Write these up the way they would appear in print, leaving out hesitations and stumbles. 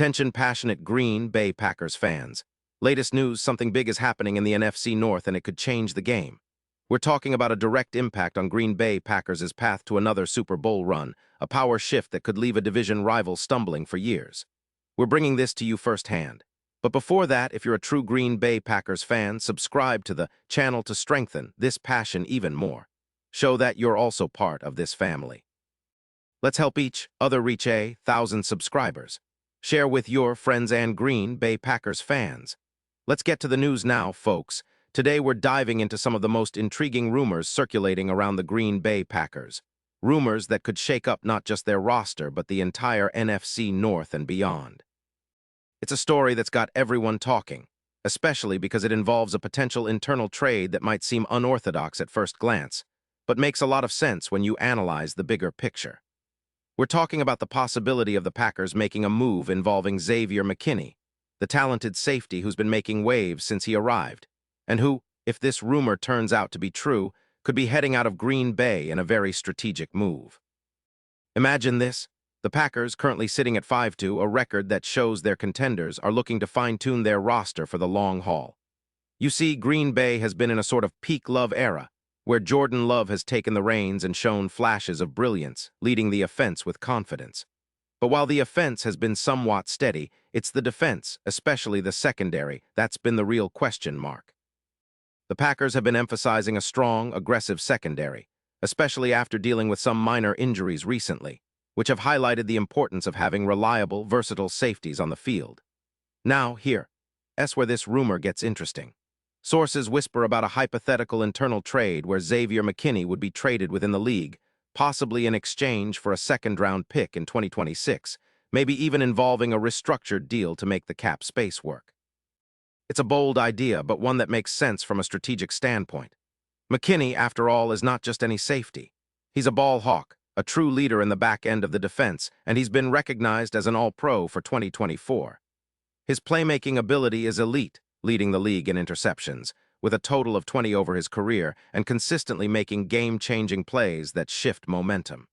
Attention passionate Green Bay Packers fans. Latest news, something big is happening in the NFC North and it could change the game. We're talking about a direct impact on Green Bay Packers' path to another Super Bowl run, a power shift that could leave a division rival stumbling for years. We're bringing this to you firsthand. But before that, if you're a true Green Bay Packers fan, subscribe to the channel to strengthen this passion even more. Show that you're also part of this family. Let's help each other reach 1,000 subscribers. Share with your friends and Green Bay Packers fans. Let's get to the news now, folks. Today we're diving into some of the most intriguing rumors circulating around the Green Bay Packers. Rumors that could shake up not just their roster, but the entire NFC North and beyond. It's a story that's got everyone talking, especially because it involves a potential internal trade that might seem unorthodox at first glance, but makes a lot of sense when you analyze the bigger picture. We're talking about the possibility of the Packers making a move involving Xavier McKinney, the talented safety who's been making waves since he arrived, and who, if this rumor turns out to be true, could be heading out of Green Bay in a very strategic move. Imagine this: the Packers, currently sitting at 5-2, a record that shows their contenders are looking to fine-tune their roster for the long haul. You see, Green Bay has been in a sort of peak Love era, where Jordan Love has taken the reins and shown flashes of brilliance, leading the offense with confidence. But while the offense has been somewhat steady, it's the defense, especially the secondary, that's been the real question mark. The Packers have been emphasizing a strong, aggressive secondary, especially after dealing with some minor injuries recently, which have highlighted the importance of having reliable, versatile safeties on the field. Now, here's where this rumor gets interesting. Sources whisper about a hypothetical internal trade where Xavier McKinney would be traded within the league, possibly in exchange for a second-round pick in 2026, maybe even involving a restructured deal to make the cap space work. It's a bold idea, but one that makes sense from a strategic standpoint. McKinney, after all, is not just any safety. He's a ball hawk, a true leader in the back end of the defense, and he's been recognized as an All-Pro for 2024. His playmaking ability is elite, leading the league in interceptions, with a total of 20 over his career, and consistently making game-changing plays that shift momentum.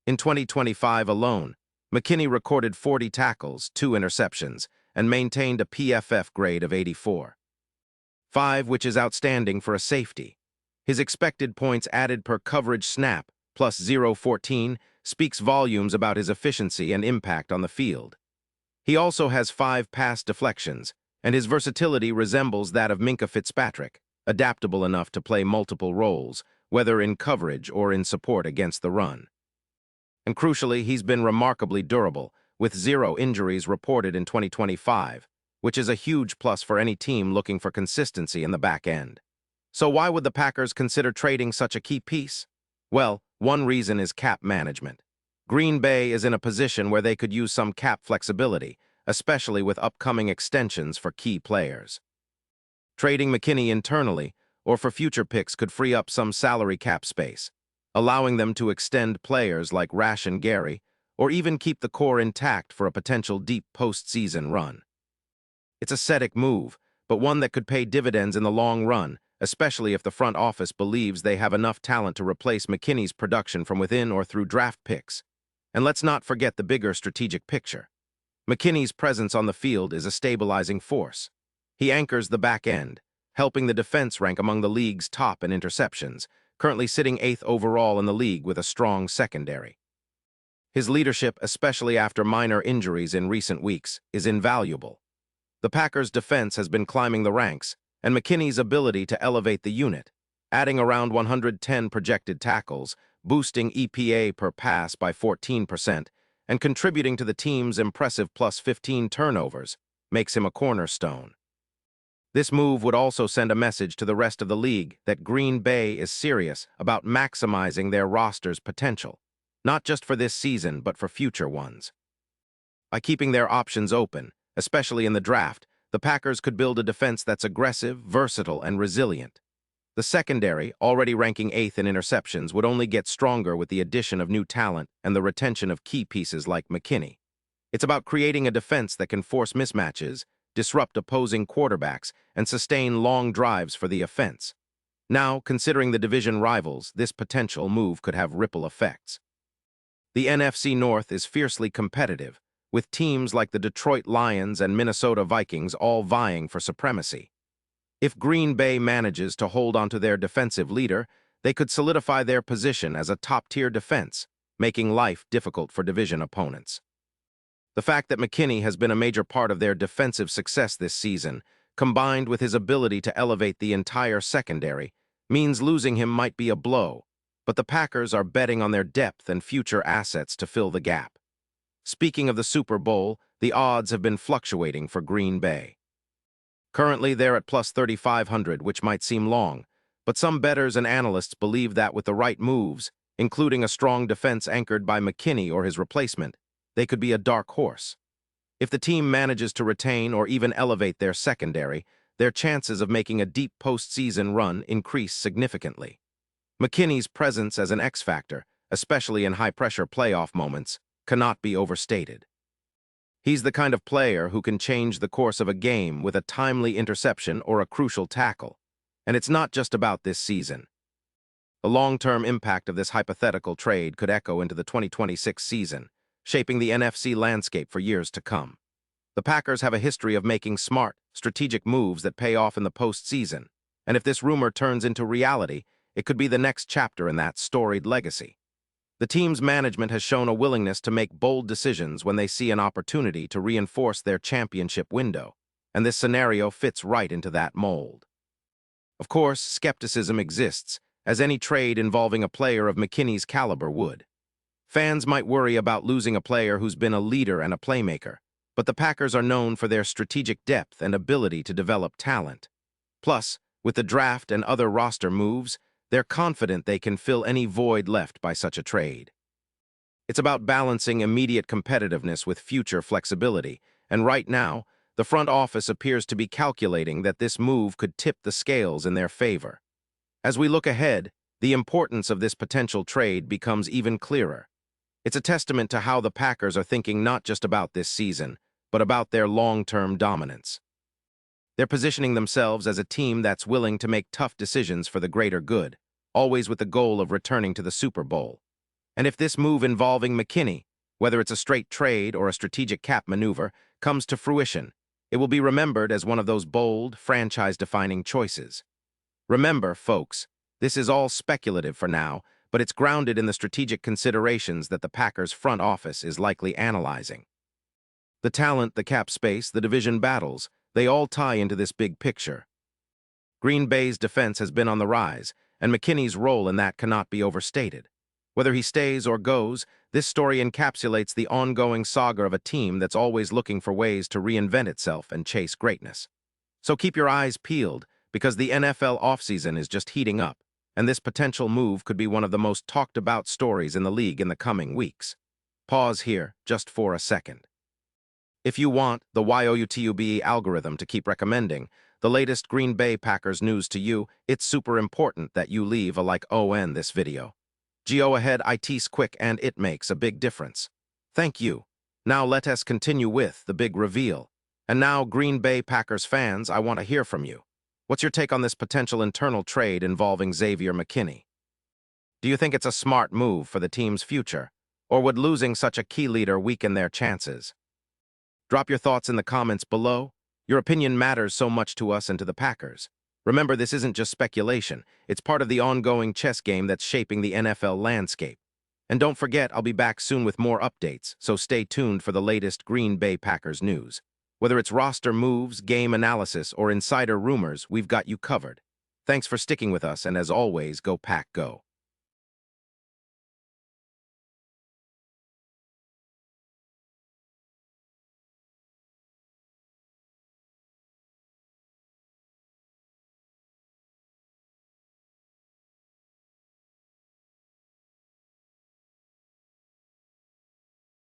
In 2025 alone, McKinney recorded 40 tackles, 2 interceptions, and maintained a PFF grade of 84.5, which is outstanding for a safety. His expected points added per coverage snap, plus 0.14, speaks volumes about his efficiency and impact on the field. He also has 5 pass deflections, and his versatility resembles that of Minkah Fitzpatrick, adaptable enough to play multiple roles, whether in coverage or in support against the run. And crucially, he's been remarkably durable, with 0 injuries reported in 2025, which is a huge plus for any team looking for consistency in the back end. So why would the Packers consider trading such a key piece? Well, one reason is cap management. Green Bay is in a position where they could use some cap flexibility, especially with upcoming extensions for key players. Trading McKinney internally or for future picks could free up some salary cap space, allowing them to extend players like Rashan Gary or even keep the core intact for a potential deep postseason run. It's a static move, but one that could pay dividends in the long run, especially if the front office believes they have enough talent to replace McKinney's production from within or through draft picks. And let's not forget the bigger strategic picture. McKinney's presence on the field is a stabilizing force. He anchors the back end, helping the defense rank among the league's top in interceptions, currently sitting 8th overall in the league with a strong secondary. His leadership, especially after minor injuries in recent weeks, is invaluable. The Packers' defense has been climbing the ranks, and McKinney's ability to elevate the unit, adding around 110 projected tackles, boosting EPA per pass by 14%, and contributing to the team's impressive plus 15 turnovers, makes him a cornerstone. This move would also send a message to the rest of the league that Green Bay is serious about maximizing their roster's potential, not just for this season but for future ones. By keeping their options open, especially in the draft, the Packers could build a defense that's aggressive, versatile, and resilient. The secondary, already ranking 8th in interceptions, would only get stronger with the addition of new talent and the retention of key pieces like McKinney. It's about creating a defense that can force mismatches, disrupt opposing quarterbacks, and sustain long drives for the offense. Now, considering the division rivals, this potential move could have ripple effects. The NFC North is fiercely competitive, with teams like the Detroit Lions and Minnesota Vikings all vying for supremacy. If Green Bay manages to hold onto their defensive leader, they could solidify their position as a top-tier defense, making life difficult for division opponents. The fact that McKinney has been a major part of their defensive success this season, combined with his ability to elevate the entire secondary, means losing him might be a blow, but the Packers are betting on their depth and future assets to fill the gap. Speaking of the Super Bowl, the odds have been fluctuating for Green Bay. Currently, they're at plus 3,500, which might seem long, but some bettors and analysts believe that with the right moves, including a strong defense anchored by McKinney or his replacement, they could be a dark horse. If the team manages to retain or even elevate their secondary, their chances of making a deep postseason run increase significantly. McKinney's presence as an X-factor, especially in high-pressure playoff moments, cannot be overstated. He's the kind of player who can change the course of a game with a timely interception or a crucial tackle. And it's not just about this season. The long-term impact of this hypothetical trade could echo into the 2026 season, shaping the NFC landscape for years to come. The Packers have a history of making smart, strategic moves that pay off in the postseason, and if this rumor turns into reality, it could be the next chapter in that storied legacy. The team's management has shown a willingness to make bold decisions when they see an opportunity to reinforce their championship window, and this scenario fits right into that mold. Of course, skepticism exists, as any trade involving a player of McKinney's caliber would. Fans might worry about losing a player who's been a leader and a playmaker, but the Packers are known for their strategic depth and ability to develop talent. Plus, with the draft and other roster moves, they're confident they can fill any void left by such a trade. It's about balancing immediate competitiveness with future flexibility, and right now, the front office appears to be calculating that this move could tip the scales in their favor. As we look ahead, the importance of this potential trade becomes even clearer. It's a testament to how the Packers are thinking not just about this season, but about their long-term dominance. They're positioning themselves as a team that's willing to make tough decisions for the greater good, always with the goal of returning to the Super Bowl. And if this move involving McKinney, whether it's a straight trade or a strategic cap maneuver, comes to fruition, it will be remembered as one of those bold, franchise-defining choices. Remember, folks, this is all speculative for now, but it's grounded in the strategic considerations that the Packers' front office is likely analyzing. The talent, the cap space, the division battles, they all tie into this big picture. Green Bay's defense has been on the rise, and McKinney's role in that cannot be overstated. Whether he stays or goes, this story encapsulates the ongoing saga of a team that's always looking for ways to reinvent itself and chase greatness. So keep your eyes peeled, because the NFL offseason is just heating up, and this potential move could be one of the most talked-about stories in the league in the coming weeks. Pause here, just for a second. If you want the YouTube algorithm to keep recommending the latest Green Bay Packers news to you, it's super important that you leave a like on this video. Go ahead, it's quick and it makes a big difference. Thank you. Now let us continue with the big reveal. And now, Green Bay Packers fans, I want to hear from you. What's your take on this potential internal trade involving Xavier McKinney? Do you think it's a smart move for the team's future, or would losing such a key leader weaken their chances? Drop your thoughts in the comments below. Your opinion matters so much to us and to the Packers. Remember, this isn't just speculation. It's part of the ongoing chess game that's shaping the NFL landscape. And don't forget, I'll be back soon with more updates, so stay tuned for the latest Green Bay Packers news. Whether it's roster moves, game analysis, or insider rumors, we've got you covered. Thanks for sticking with us, and as always, go Pack Go.